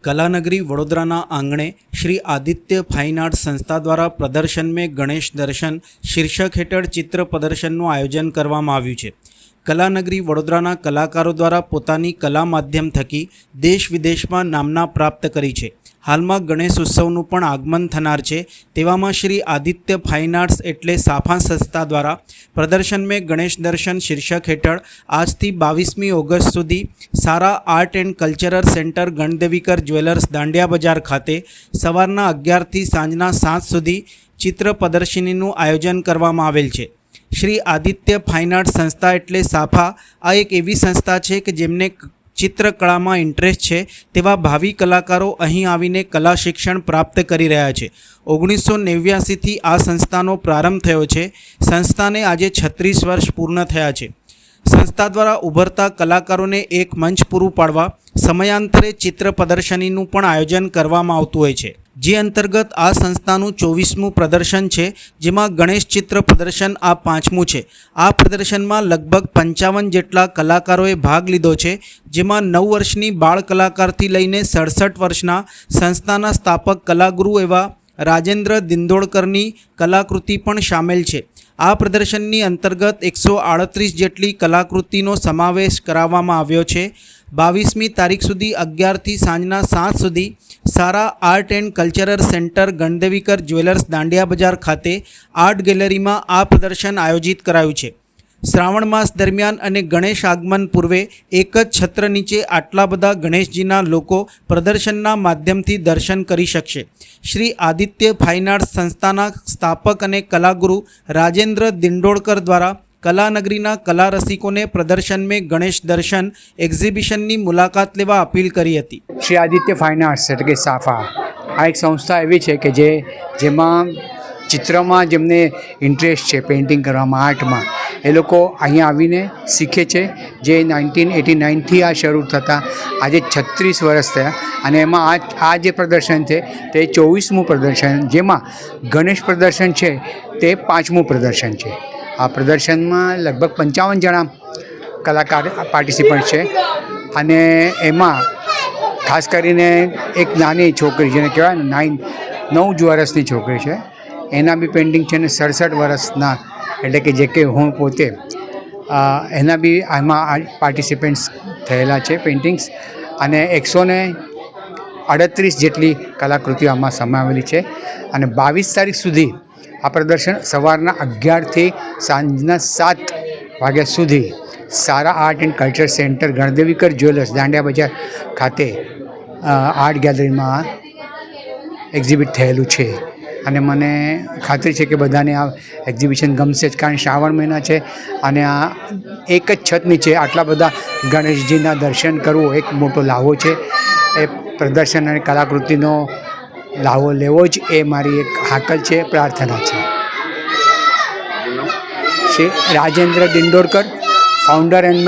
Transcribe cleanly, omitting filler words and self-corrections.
कलानगरी वडोदराना आंगणे Shri Aditya fine arts संस्था द्वारा प्रदर्शन में गणेश दर्शन शीर्षक हेठळ चित्र प्रदर्शनનું आयोजन કરવામાં આવ્યું છે। कलानगरी वडोदराना कलाकारों द्वारा पोतानी कला माध्यम थकी देश विदेश में नामना प्राप्त करी है। हाल में गणेश उत्सवનું પણ આગમન થનાર છે। તેવામાં શ્રી આદિત્ય ફાઇન આર્ટ્સ એટલે સાફા સંસ્થા દ્વારા પ્રદર્શન में गणेश दर्शन शीर्षक हेठળ આજથી 22મી ઓગસ્ટ સુધી Sara art and cultural centre Ganadevikar jewellers Dandiya Bazar ખાતે સવારના 11 થી સાંજના 7 સુધી ચિત્ર પ્રદર્શનીનું આયોજન કરવામાં આવેલ છે। श्री आदित्य फाइन आर्ट्स संस्था एटले साफा आ एक एवी संस्था है कि जेमने चित्रकला में इंटरेस्ट है तेवा भावी कलाकारों अहीं आवीने कला शिक्षण प्राप्त करी रह्या छे। 1989 थी आ संस्थानो प्रारंभ थयो छे। संस्थाने आजे 36 वर्ष पूर्ण थया छे। संस्था द्वारा उभरता कलाकारों ने एक मंच पूरुं पाडवा समयांतरे चित्र प्रदर्शनीनुं पण आयोजन करवामां आवतुं होय छे। जे अंतर्गत आ संस्थाનું 24મું प्रदर्शन है, जेमां गणेश चित्र प्रदर्शन आ 5મું है। आ प्रदर्शन में लगभग 55 जेटला कलाकारों भाग लीधो है, जेमां 9 वर्षनी बाळ कलाकार थी लईने 67 वर्षना संस्थाना स्थापक कलागुरु एवा राजेन्द्र दिंडोळकरनी कलाकृति पण शामिल है। आ प्रदर्शननी अंतर्गत 138 जेटली कलाकृतिनो समावेश कराववामां आव्यो छे। 22મી तारीख सुधी 11 થી સાંજના 7 સુધી Sara art and cultural centre Ganadevikar jewellers Dandiya Bazar खाते आर्ट गैलरी में आ प्रदर्शन आयोजित करायु छे। श्रावण मास दरमियान अने गणेश आगमन पूर्वे एक ज छत्र नीचे आटला बधा गणेशजीना लोको प्रदर्शनना माध्यमथी दर्शन करी शकशे। श्री आदित्य फाइन आर्ट्स संस्थाना स्थापक अने कलागुरु राजेन्द्र दिंडोळकर द्वारा कलानगरीना कला रसिकों ने प्रदर्शन में गणेश दर्शन एक्जिबिशन की मुलाकात लेवा अपील करी हती। श्री आदित्य फाइन आर्ट्स एटले के साफा आ एक संस्था एवी है कि जेमां चित्र में जेमने इंटरेस्ट है पेंटिंग करवामां आर्ट में ए लोको अहीं आवीने शीखे छे। जे 1989 थी आ शरू थता आज 36 वर्ष थया अने एमां आ जे प्रदर्शन है ते 24मुं प्रदर्शन, जेमां गणेश प्रदर्शन है ते 5मुं प्रदर्शन है। आ प्रदर्शन में लगभग 55 जना कलाकार पार्टिसिपंट है अने एमां खास करीने एक नानी छोकरी जेने कहेवाय ने 9 वर्षनी छोकरी है, एना बी पेंटिंग है ने 67 वर्षना एटले कि जे के हूँ पोते एना बी आमां पार्टिसिपेंट्स थयेला छे पेंटिंग्स अने 138 जेटली कलाकृतिओ आमां समावेली है। अने 22 तारीख सुधी आ प्रदर्शन सवारना 11 थी सांजना 7 वाग्या सुधी Sara art and culture centre Ganadevikar jewellers Dandiya Bazar खाते आर्ट गैलरी में एक्जिबिट थयेलुं छे। अने मने खातरी है कि बधाने आ एक्जिबिशन गमशे ज, कारण श्रावण महीना है अने आ एक ज छत नीचे आटला बधा गणेशजीना दर्शन करवुं एक मोटो लाभो है। ए प्रदर्शन अने कलाकृतिनो लाभो लेवो ज ए मारी एक हाकल है, प्रार्थना है। Shri Rajendra Dindolkar, founder and